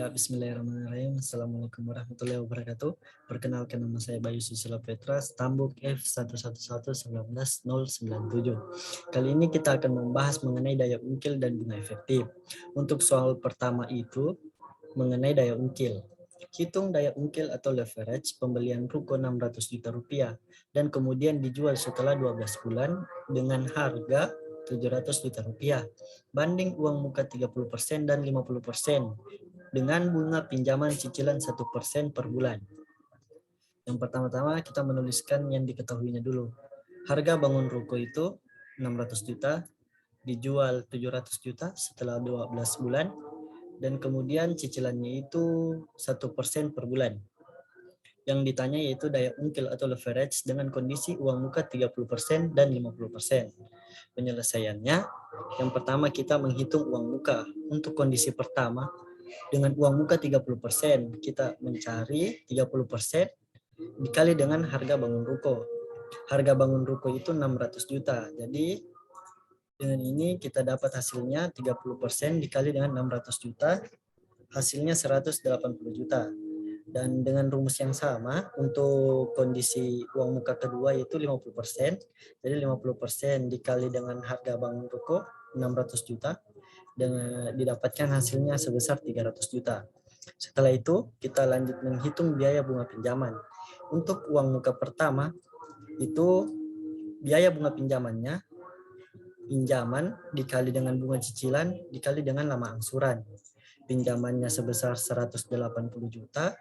Ya, bismillahirrahmanirrahim. Assalamualaikum warahmatullahi wabarakatuh. Perkenalkan, nama saya Bayu Susilo Petra, Stambuk F111119097. Kali ini kita akan membahas mengenai daya ungkil dan bunga efektif. Untuk soal pertama itu mengenai daya ungkil. Hitung daya ungkil atau leverage pembelian ruko 600 juta rupiah dan kemudian dijual setelah 12 bulan dengan harga 700 juta rupiah. Banding uang muka 30% dan 50% dengan bunga pinjaman cicilan 1% per bulan. Yang pertama-tama kita menuliskan yang diketahuinya dulu. Harga bangun ruko itu 600 juta, dijual 700 juta setelah 12 bulan, dan kemudian cicilannya itu 1% per bulan. Yang ditanya yaitu daya ungkil atau leverage dengan kondisi uang muka 30% dan 50%. Penyelesaiannya, yang pertama kita menghitung uang muka. Untuk kondisi pertama, dengan uang muka 30%, kita mencari 30% dikali dengan harga bangun ruko. Harga bangun ruko itu 600 juta. Jadi dengan ini kita dapat hasilnya 30% dikali dengan 600 juta, hasilnya 180 juta. Dan dengan rumus yang sama untuk kondisi uang muka kedua yaitu 50%. Jadi 50% dikali dengan harga bangun ruko 600 juta dan didapatkan hasilnya sebesar 300 juta. Setelah itu kita lanjut menghitung biaya bunga pinjaman. Untuk uang muka pertama itu biaya bunga pinjamannya pinjaman dikali dengan bunga cicilan dikali dengan lama angsuran. Pinjamannya sebesar 180 juta,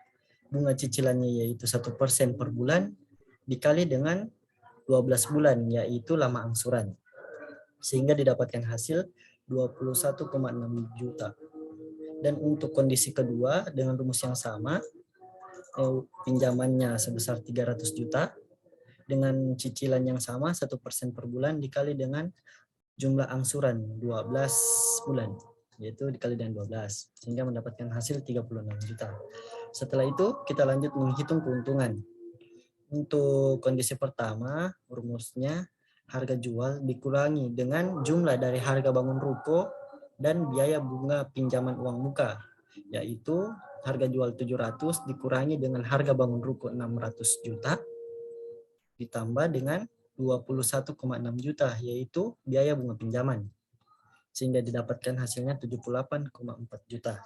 bunga cicilannya yaitu 1% per bulan dikali dengan 12 bulan yaitu lama angsuran. Sehingga didapatkan hasil 21,6 juta. Dan untuk kondisi kedua dengan rumus yang sama, pinjamannya sebesar 300 juta dengan cicilan yang sama 1% per bulan dikali dengan jumlah angsuran 12 bulan, yaitu dikali dengan 12 sehingga mendapatkan hasil 36 juta. Setelah itu kita lanjut menghitung keuntungan. Untuk kondisi pertama, rumusnya harga jual dikurangi dengan jumlah dari harga bangun ruko dan biaya bunga pinjaman uang muka, yaitu harga jual 700 dikurangi dengan harga bangun ruko 600 juta ditambah dengan 21,6 juta, yaitu biaya bunga pinjaman. Sehingga didapatkan hasilnya 78,4 juta.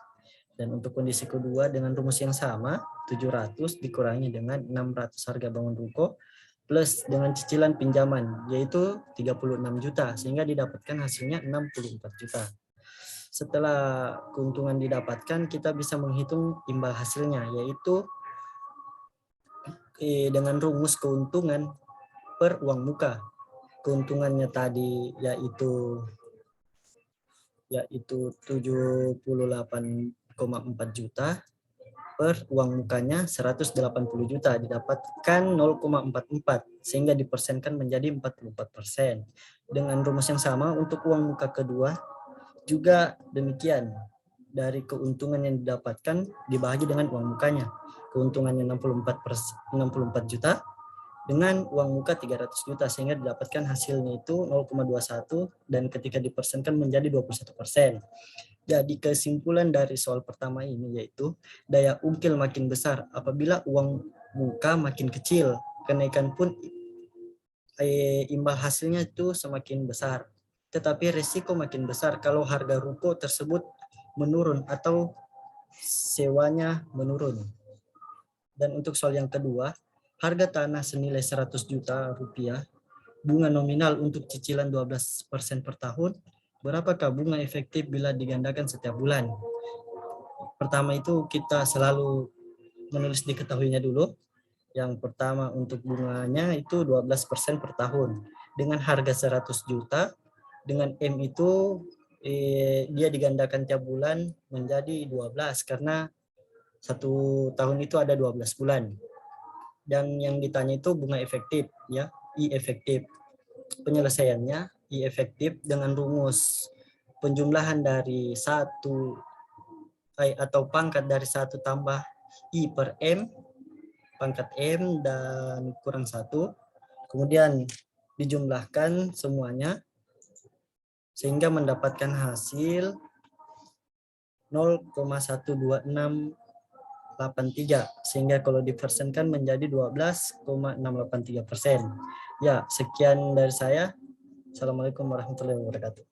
Dan untuk kondisi kedua dengan rumus yang sama, 700 dikurangi dengan 600 harga bangun ruko plus dengan cicilan pinjaman, yaitu 36 juta, sehingga didapatkan hasilnya 64 juta. Setelah keuntungan didapatkan, kita bisa menghitung imbal hasilnya, yaitu dengan rumus keuntungan per uang muka. Keuntungannya tadi yaitu 78,4 juta per uang mukanya 180 juta, didapatkan 0,44 sehingga dipersenkan menjadi 44%. Dengan rumus yang sama untuk uang muka kedua juga demikian. Dari keuntungan yang didapatkan dibagi dengan uang mukanya. Keuntungannya 64 juta dengan uang muka 300 juta sehingga didapatkan hasilnya itu 0,21 dan ketika dipersenkan menjadi 21%. Jadi kesimpulan dari soal pertama ini yaitu daya ungkil makin besar apabila uang muka makin kecil, kenaikan pun imbal hasilnya itu semakin besar. Tetapi risiko makin besar kalau harga ruko tersebut menurun atau sewanya menurun. Dan untuk soal yang kedua, harga tanah senilai 100 juta rupiah, bunga nominal untuk cicilan 12% per tahun, berapakah bunga efektif bila digandakan setiap bulan? Pertama itu kita selalu menulis diketahuinya dulu. Yang pertama untuk bunganya itu 12% per tahun. Dengan harga 100 juta, dengan M itu dia digandakan tiap bulan menjadi 12 karena satu tahun itu ada 12 bulan. Dan yang ditanya itu bunga efektif, ya, I efektif. Penyelesaiannya I efektif dengan rumus penjumlahan dari satu atau pangkat dari 1 tambah I per M, pangkat M dan kurang 1, kemudian dijumlahkan semuanya sehingga mendapatkan hasil 0,12683, sehingga kalau dipersenkan menjadi 12,683%. Ya, sekian dari saya. Assalamualaikum warahmatullahi wabarakatuh.